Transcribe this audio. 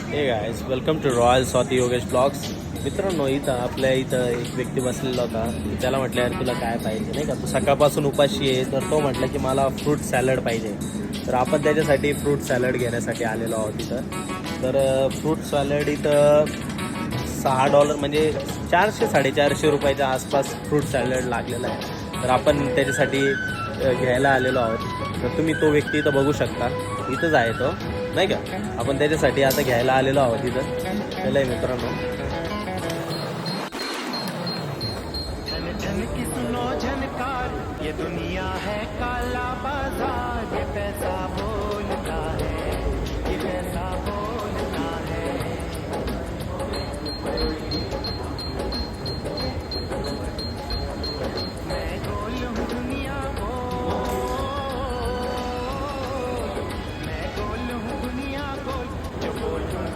हे guys welcome to royal Swati Yogesh blogs. मित्रांनो, इथं आपल्या इथं एक व्यक्ती बसलेला होता. त्याला म्हटलं यार तुला काय पाहिजे नाही का, तू सकाळपासून उपाशी आहे. तर तो म्हटलं की मला फ्रूट सॅलड पाहिजे. तर आपण त्याच्यासाठी फ्रूट सॅलड घेण्यासाठी आलेलो आहोत इथं. तर फ्रूट सॅलड इथं $6 म्हणजे 400-450 रुपयाच्या आसपास फ्रूट सॅलड लागलेला आहे. तर आपण त्याच्यासाठी घ्यायला आलेलो आहोत. तर तुम्ही तो व्यक्ती इथं बघू शकता, इथंच आहे तो नाही का. आपण त्याच्यासाठी आता घ्यायला आलेलो आहोत इथं. चला मित्रांनो, धन की सुनो झनकार, ये दुनिया है काला बाजार, ये पैसा बोलता है.